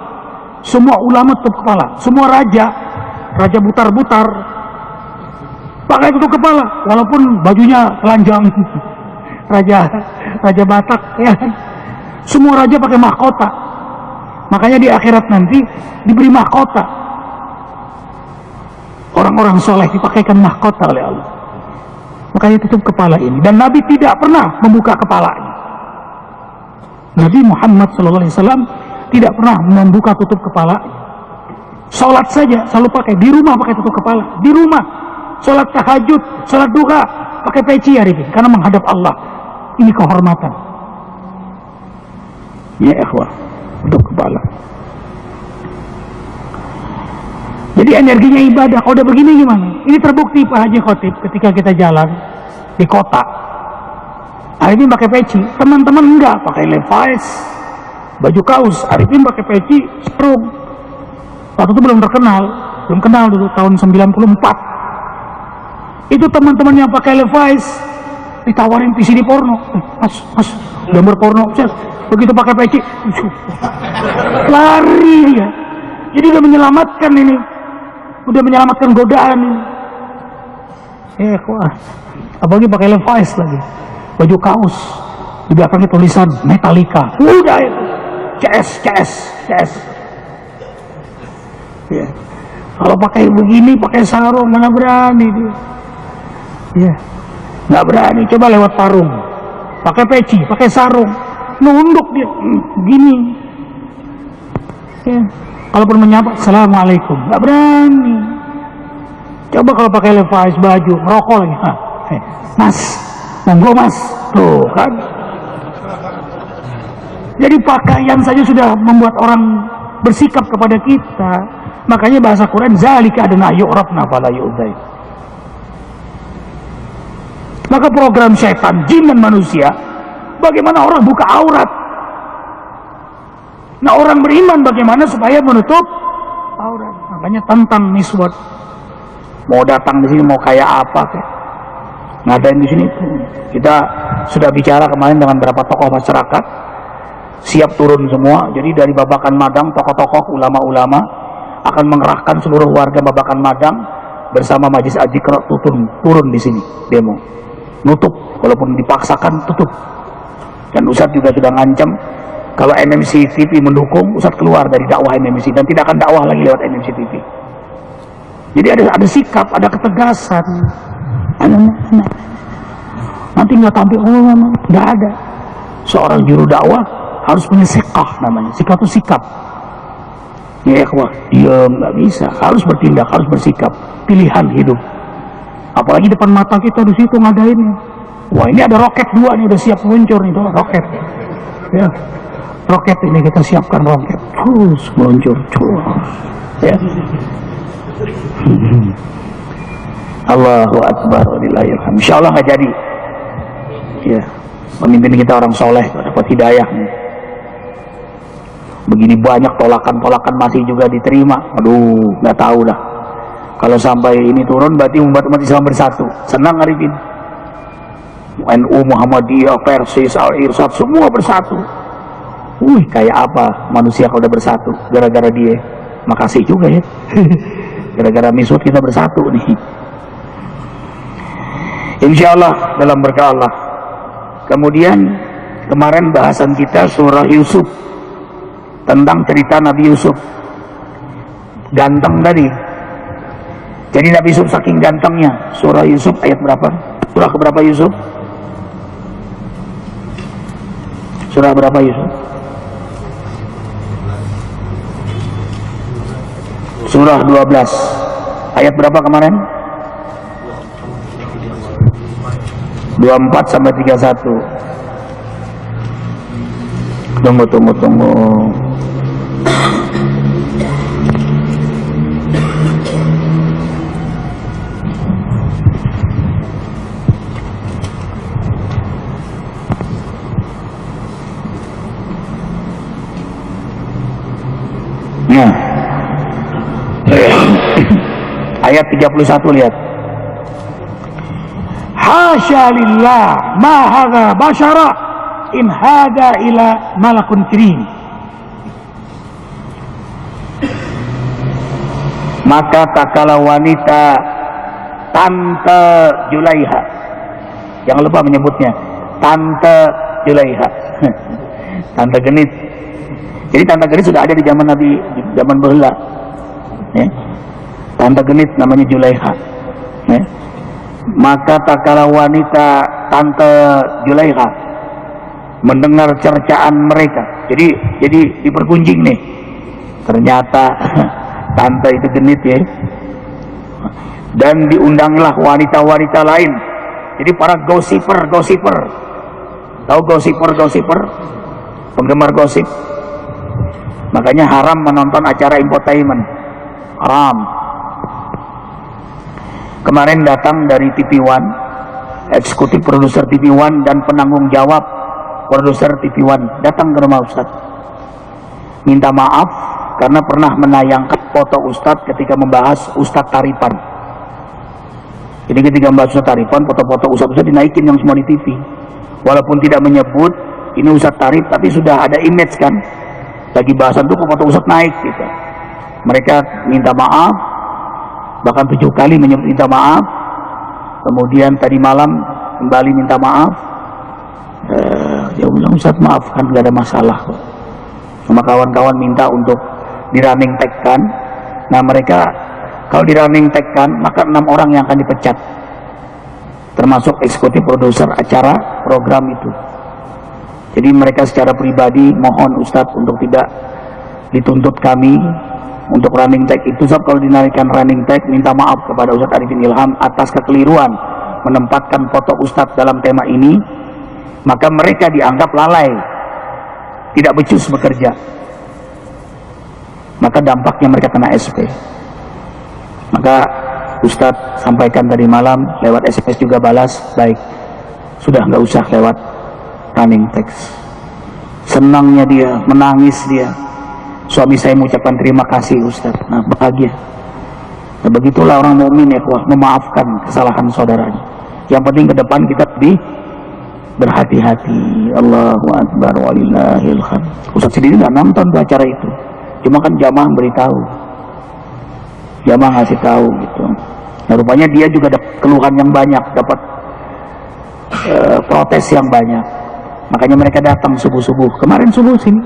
Speaker 3: semua ulama tutup kepala, semua raja butar-butar pakai tutup kepala, walaupun bajunya telanjang. Raja Batak, ya. Semua raja pakai mahkota. Makanya di akhirat nanti diberi mahkota. Orang-orang soleh dipakaikan mahkota oleh Allah. Makanya tutup kepala ini. Dan Nabi tidak pernah membuka kepalanya. Nabi Muhammad SAW tidak pernah membuka tutup kepala. Sholat saja selalu pakai. Di rumah pakai tutup kepala. Di rumah. Sholat tahajud, sholat duha, pakai peci hari ini. Karena menghadap Allah. Ini kehormatan. Ya ikhwah. Tutup kepala. Jadi energinya ibadah. Kalau udah begini gimana? Ini terbukti Pak Haji Khotib ketika kita jalan di kota. Arifin pakai peci, teman-teman enggak, pakai Levi's, baju kaos. Arifin pakai peci, sarung. Waktu itu belum kenal dulu tahun 94. Itu teman-teman yang pakai Levi's ditawarin VCD porno. Mas, gambar porno. Begitu pakai peci, lari dia. Jadi udah menyelamatkan ini, udah menyelamatkan godaan ini. Wah, apalagi pakai Levi's lagi, baju kaos, di belakangnya tulisan Metallica. Udah itu, CS. Ya. Kalau pakai begini, pakai sarung, mana berani dia? Ya, nggak berani. Coba lewat parung, pakai peci, pakai sarung. Nunduk dia, gini. Ya. Kalaupun menyapa, Assalamualaikum, nggak berani. Coba kalau pakai Levi's baju, merokok lagi, Mas, monggo Mas, tuh kan. Jadi pakaian saja sudah membuat orang bersikap kepada kita. Makanya bahasa Quran, zalika adna yu'rafna fala yu'dzai. Maka program setan, jin dan manusia, bagaimana orang buka aurat. Nah orang beriman bagaimana supaya menutup aurat. Makanya tentang niswat. Mau datang di sini mau kayak apa kayak. ngadain di sini. Kita sudah bicara kemarin dengan beberapa tokoh masyarakat, siap turun semua. Jadi dari Babakan Madang, tokoh-tokoh ulama-ulama akan mengerahkan seluruh warga Babakan Madang bersama Majelis Al-Iqra turun di sini demo, nutup, walaupun dipaksakan tutup. Dan Ustadz juga sudah ngancam kalau MMC TV mendukung, Ustadz keluar dari dakwah MMC dan tidak akan dakwah lagi lewat MMC TV. Jadi ada sikap, ada ketegasan. Nanti nggak tampil ulama, nggak ada. Seorang juru dakwah harus punya sikah namanya. Sikah itu sikap. Ya ikhwah, diam nggak bisa, harus bertindak, harus bersikap. Pilihan hidup. Apalagi depan mata kita di situ ngadainnya. Wah, ini ada roket 2 nih, udah siap meluncur nih, tuh roket. Ya, roket ini kita siapkan roket, terus meluncur, terus. Ya. Allahu Akbar, walillahilhamd. Insyaallah nggak jadi. Ya, pemimpin kita orang soleh, dapat hidayah. Begini banyak tolakan-tolakan masih juga diterima. Aduh, nggak tahu dah. Kalau sampai ini turun, berarti umat Islam bersatu. Senang Arifin. NU, Muhammadiyah, Persis, Al-Irsyad, semua bersatu. Wih, kayak apa manusia kalau udah bersatu? Gara-gara dia. Makasih juga ya. Gara-gara Misut kita bersatu nih. Insyaallah dalam berkah Allah. Kemudian kemarin bahasan kita surah Yusuf, tentang cerita Nabi Yusuf. Ganteng tadi. Jadi Nabi Yusuf saking gantengnya. Surah Yusuf ayat berapa? Surah keberapa Yusuf? Surah berapa Yusuf? Surah 12. Ayat berapa kemarin? 24 sampai 31. Tunggu. Nah, ayat 31 lihat. Hasya lillah ma hadza basyara in hadza ila malakun karim. Maka tak kala wanita Tante Julaiha, jangan lupa menyebutnya Tante Julaiha. Tante Genit. Jadi Tante Genit sudah ada di zaman Nabi, zaman baheula. Ya. Tante Genit namanya Julaiha. Ya. Maka tak kala wanita Tante Julaiha mendengar cercaan mereka. Jadi diperkunjing nih. Ternyata tante itu genit ya. Dan diundanglah wanita-wanita lain. Jadi para gosiper. Tahu gosiper? Penggemar gosip. Makanya haram menonton acara infotainment. Haram. Kemarin datang dari TV One, eksekutif produser TV One dan penanggung jawab produser TV One datang ke rumah Ustadz, minta maaf karena pernah menayangkan foto Ustadz ketika membahas Ustadz Taripan. Jadi ketika membahas Ustadz Taripan, foto-foto Ustadz dinaikin yang semua di TV, walaupun tidak menyebut ini Ustadz Tarif, tapi sudah ada image kan, lagi bahasan tuh foto Ustadz naik gitu. Mereka minta maaf, bahkan 7 kali menyebut minta maaf. Kemudian tadi malam kembali minta maaf. Dia bilang Ustadz maafkan, gak ada masalah kok. Sama kawan-kawan minta untuk di running tag-kan. Nah mereka kalau di running tag-kan maka 6 orang yang akan dipecat, termasuk eksekutif produser acara program itu. Jadi mereka secara pribadi mohon Ustadz untuk tidak dituntut kami untuk running tag itu. Sebab kalau dinarikan running tag, minta maaf kepada Ustadz Arifin Ilham atas kekeliruan menempatkan foto Ustadz dalam tema ini. Maka mereka dianggap lalai, tidak becus bekerja, maka dampaknya mereka kena SP. Maka Ustadz sampaikan tadi malam lewat SMS juga balas, baik, sudah nggak usah lewat running text. Senangnya dia, menangis dia, suami saya mengucapkan terima kasih Ustadz. Nah bahagia. Nah begitulah orang mukmin ya, memaafkan kesalahan saudaranya. Yang penting ke depan kita lebih berhati-hati. Allahu Akbar walillahil hamd. Ustaz sendiri nggak nonton tuh acara itu, cuma kan jamaah beritahu, jamaah ngasih tahu gitu. Nah, rupanya dia juga dapat keluhan yang banyak, dapat protes yang banyak. Makanya mereka datang subuh-subuh. Kemarin subuh sini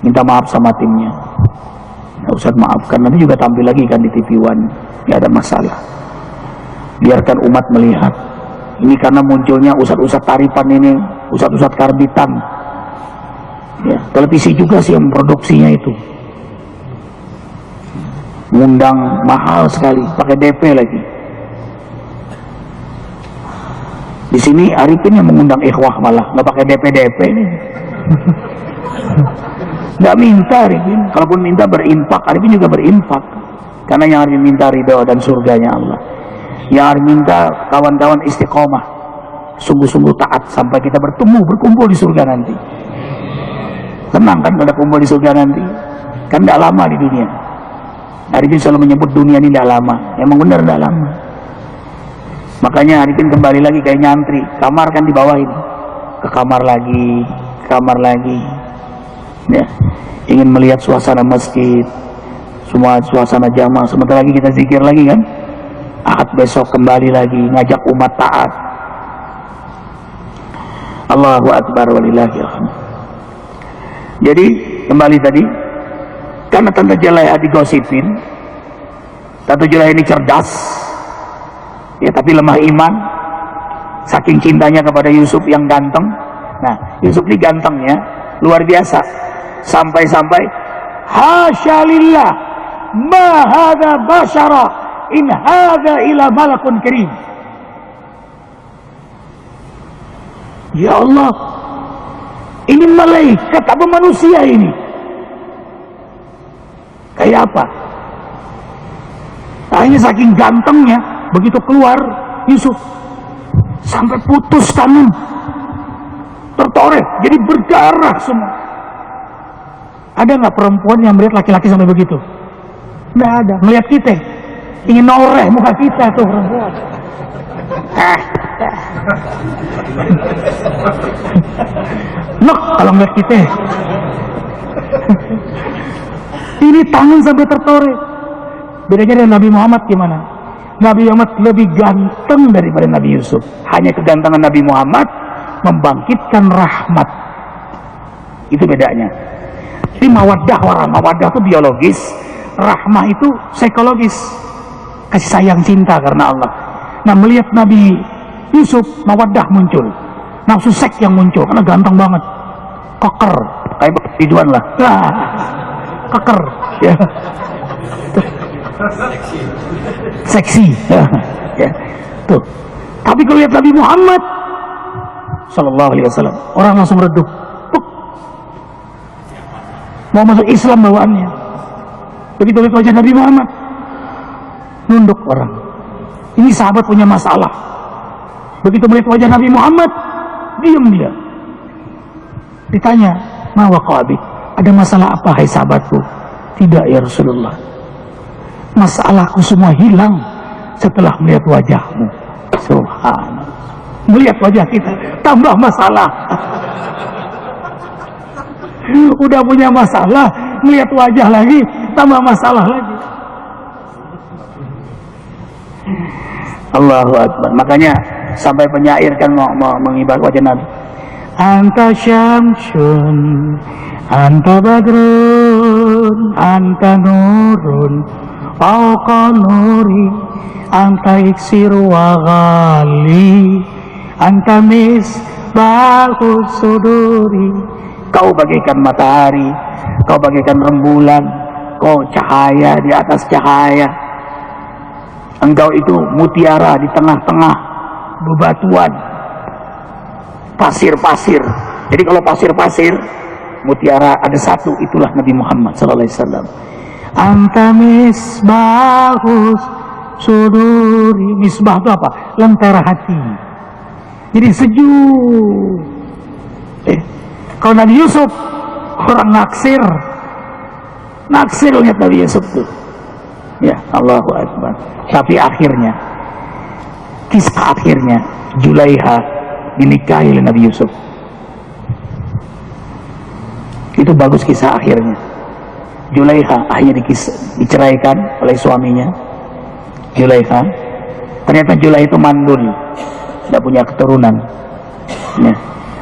Speaker 3: minta maaf sama timnya. Nah, Ustaz maafkan, nanti juga tampil lagi kan di TV One, nggak ada masalah. Biarkan umat melihat. Ini karena munculnya ustadz-ustadz taripan ini, ustadz-ustadz karbitan. Ya, televisi juga sih yang memproduksinya itu. Ngundang mahal sekali, pakai DP lagi. Di sini Arifin yang mengundang ikhwah malah nggak pakai DP ini. Nggak minta Arifin, kalaupun minta berinfak, Arifin juga berinfak. Karena yang Arifin minta ridho dan surganya Allah. Yang Arifin minta kawan-kawan istiqomah, sungguh-sungguh taat sampai kita berkumpul di surga nanti. Tenang kan kalau kumpul di surga nanti, kan tidak lama di dunia. Arifin selalu menyebut dunia ini tidak lama, emang benar tidak lama. Makanya Arifin kembali lagi kayak nyantri, kamar kan dibawain, ke kamar lagi, ya, ingin melihat suasana masjid, semua suasana jamaah. Sebentar lagi kita zikir lagi kan, Ahad besok kembali lagi ngajak umat taat. Allahu Akbar walillahil hamd. Jadi kembali tadi, karena Tante Jelaya digosipin, Tante Jelaya ini cerdas, ya, tapi lemah iman, saking cintanya kepada Yusuf yang ganteng. Nah, Yusuf ini gantengnya luar biasa, sampai-sampai hasya lillah ma hadza basyara in hadza ila malakun karim. Ya Allah, ini malaikat apa manusia ini? Kayak apa? Nah, ini saking gantengnya, begitu keluar Yusuf sampai putus tangan, tertoreh, jadi berdarah semua. Ada nggak perempuan yang melihat laki-laki sampai begitu? Nggak ada. Melihat kita, ingin noreh muka kita tuh perempuan. Nok kalau ngeliat kita. Ini tangan sampai tertoreh. Bedanya dengan Nabi Muhammad gimana? Nabi Muhammad lebih ganteng daripada Nabi Yusuf. Hanya kegantengan Nabi Muhammad membangkitkan rahmat. Itu bedanya. Jadi mawaddah itu biologis, rahmah itu psikologis. Kasih sayang cinta karena Allah. Nah, melihat Nabi Yusuf, mawaddah muncul, nafsu seks yang muncul karena ganteng banget, keker kayak Ridwan lah, keker ya, seksi ya. Tuh. Tapi kalau lihat Nabi Muhammad Sallallahu Alaihi Wasallam, orang langsung redup, mau masuk Islam bawaannya. Begitu lihat wajah Nabi Muhammad, nunduk orang. Ini sahabat punya masalah. Begitu melihat wajah Nabi Muhammad, diam dia. Ditanya, ma waqa'abik, ada masalah apa hai sahabatku? Tidak ya Rasulullah, masalahku semua hilang setelah melihat wajahmu. Subhanallah, melihat wajah kita tambah masalah. Udah punya masalah, melihat wajah lagi tambah masalah lagi. Allahu Akbar. Makanya sampai penyair kan mau mengibar wajah Nabi. Anta syamsun, anta badrun, anta nurun, fauqa nuri, anta iksir wa ghali, anta misbahus suduri. Kau bagaikan matahari, kau bagaikan rembulan, kau cahaya di atas cahaya. Engkau itu mutiara di tengah-tengah bebatuan, pasir-pasir. Jadi kalau pasir-pasir, mutiara ada satu, itulah Nabi Muhammad SAW. Anta misbahus suduri. Misbah itu apa? Lentera hati. Jadi sejuk. Kalau Nabi Yusuf, orang naksir lihat Nabi Yusuf tuh. Ya, Allahu Akbar. Tapi akhirnya kisah akhirnya Julaiha dinikahi oleh Nabi Yusuf. Itu bagus kisah akhirnya. Julaiha akhirnya diceraikan oleh suaminya. Julaiha, ternyata Julaiha itu mandul, tidak punya keturunan ya.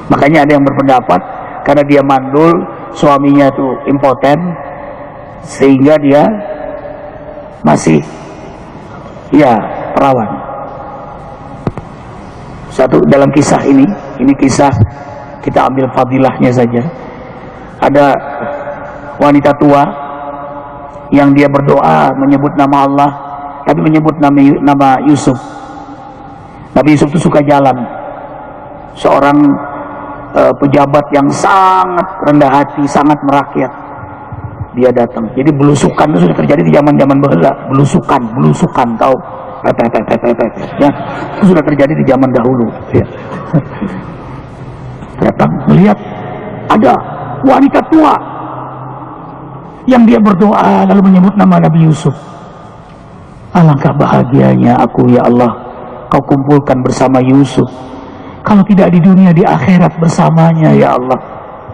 Speaker 3: Makanya ada yang berpendapat karena dia mandul, suaminya itu impoten, sehingga dia masih ya perawan. Satu dalam kisah ini kisah, kita ambil fadilahnya saja. Ada wanita tua yang dia berdoa menyebut nama Allah, tapi menyebut nama Yusuf. Nabi Yusuf itu suka jalan. Seorang pejabat yang sangat rendah hati, sangat merakyat, dia datang. Jadi belusukan itu sudah terjadi di zaman-zaman bahula. Belusukan tahu, ya, itu sudah terjadi di zaman dahulu ya. Datang melihat ada wanita tua yang dia berdoa lalu menyebut nama Nabi Yusuf. Alangkah bahagianya aku ya Allah, kau kumpulkan bersama Yusuf, kalau tidak di dunia di akhirat bersamanya ya Allah.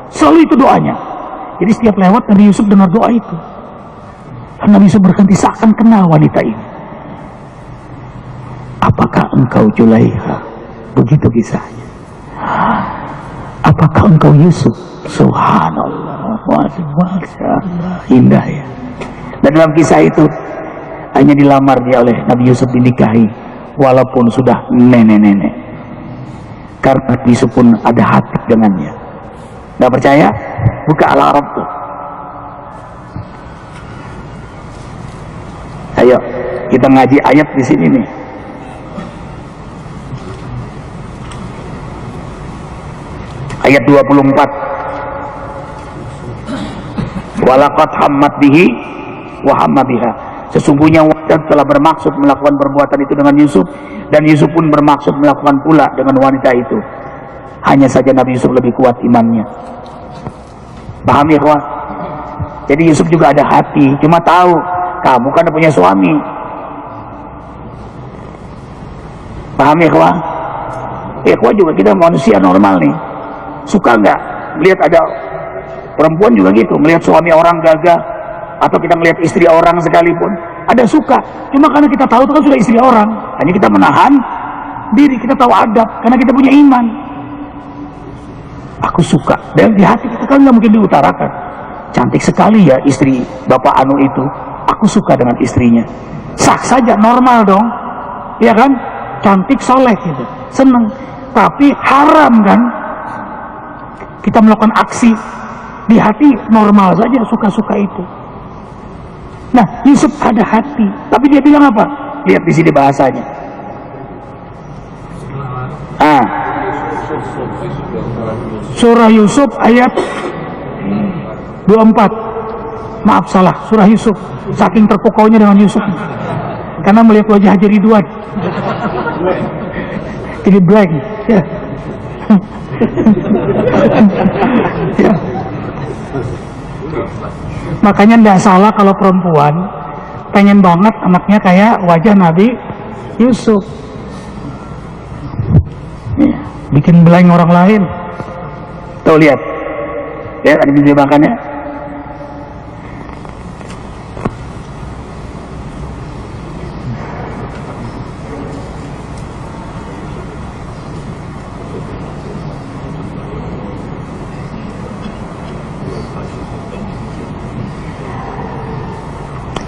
Speaker 3: Selalu itu doanya. Jadi setiap lewat Nabi Yusuf dengar doa itu. Nabi Yusuf berhenti, seakan kenal wanita ini. Apakah engkau Julaiha? Begitu kisahnya. Apakah engkau Yusuf? Subhanallah, Masya Allah, indah ya. Dan dalam kisah itu hanya dilamar dia oleh Nabi Yusuf, dinikahi walaupun sudah nenek-nenek. Karena Yusuf pun ada hati dengannya. Nggak percaya? Buka Al-Arab tuh. Ayo kita ngaji ayat di sini nih. Ayat 24. Walaqad hammat bihi wa hamma biha. Sesungguhnya wanita telah bermaksud melakukan perbuatan itu dengan Yusuf, dan Yusuf pun bermaksud melakukan pula dengan wanita itu. Hanya saja Nabi Yusuf lebih kuat imannya. Paham ya kawan? Jadi Yusuf juga ada hati, cuma tahu kamu kan punya suami. Paham ya kawan? Ya kawan juga kita manusia normal nih. Suka nggak melihat ada perempuan juga gitu, melihat suami orang gagah, atau kita melihat istri orang sekalipun, ada suka. Cuma karena kita tahu itu kan sudah istri orang, hanya kita menahan diri, kita tahu adab karena kita punya iman. Aku suka, dan di hati kita kan nggak mungkin diutarakan. Cantik sekali ya istri Bapak Anu itu, aku suka dengan istrinya. Sah saja, normal dong, ya kan? Cantik, soleh gitu, seneng. Tapi haram kan? Kita melakukan aksi di hati, normal saja suka-suka itu. Nah, Yusuf ada hati, tapi dia bilang apa? Lihat di sini bahasanya. Surah Yusuf ayat 24. Maaf salah, surah Yusuf. Saking terpukaunya dengan Yusuf, karena melihat wajah Haji Ridwan jadi blank ya. Ya. Makanya tidak salah kalau perempuan pengen banget anaknya kayak wajah Nabi Yusuf ya, bikin blank orang lain. Tuh lihat ada video makannya.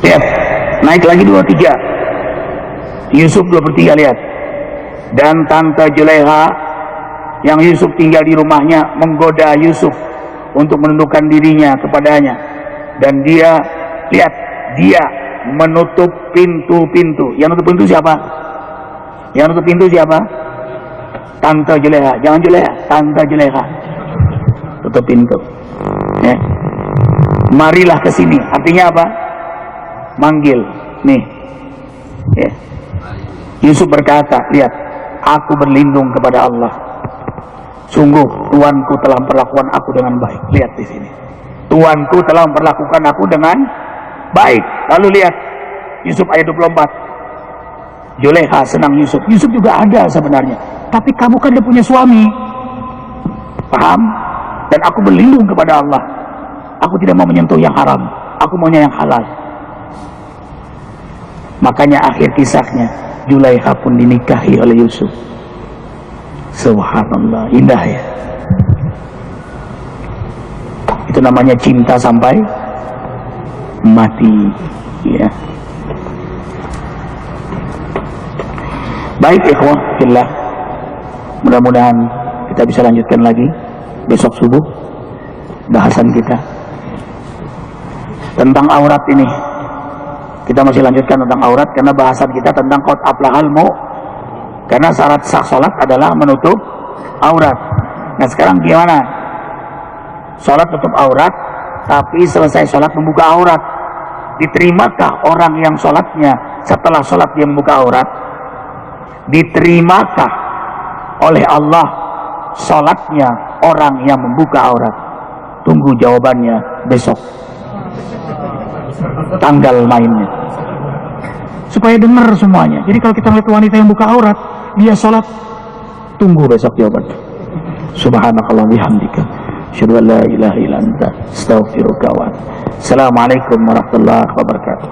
Speaker 3: Lihat, naik lagi 23. Yusuf 23, lihat. Dan tante Julaiha yang Yusuf tinggal di rumahnya menggoda Yusuf untuk menundukkan dirinya kepadanya. Dan dia, lihat, dia menutup pintu-pintu. Yang nutup pintu siapa? Yang nutup pintu siapa? Tante Julaiha. Jangan Julaiha, tante Julaiha. Tutup pintu. Ya. Marilah ke sini. Artinya apa? Manggil. Nih. Ya. Yusuf berkata, lihat, aku berlindung kepada Allah. Sungguh tuanku telah memperlakukan aku dengan baik. Lihat di sini. Tuanku telah memperlakukan aku dengan baik. Lalu lihat Yusuf ayat 24. Juleha senang Yusuf. Yusuf juga ada sebenarnya. Tapi kamu kan dia punya suami. Paham? Dan aku berlindung kepada Allah. Aku tidak mau menyentuh yang haram. Aku maunya yang halal. Makanya akhir kisahnya, Juleha pun dinikahi oleh Yusuf. Subhanallah, indah ya. Itu namanya cinta sampai mati, ya. Baik ikhwah fillah, mudah-mudahan kita bisa lanjutkan lagi besok subuh bahasan kita tentang aurat ini. Kita masih lanjutkan tentang aurat karena bahasan kita tentang qad aflahal mu'minun. Karena syarat sah salat adalah menutup aurat. Nah sekarang gimana? Salat tutup aurat, tapi selesai salat membuka aurat. Diterimakah orang yang salatnya setelah salat dia membuka aurat? Diterimakah oleh Allah salatnya orang yang membuka aurat? Tunggu jawabannya besok, tanggal mainnya, supaya dengar semuanya. Jadi kalau kita melihat wanita yang buka aurat, dia sholat, tunggu besok jawabannya. Subhanakallah bihamdika, asyhadu an la ilaha illa anta, astaghfiruka wa atubu ilaik. Assalamualaikum warahmatullahi wabarakatuh.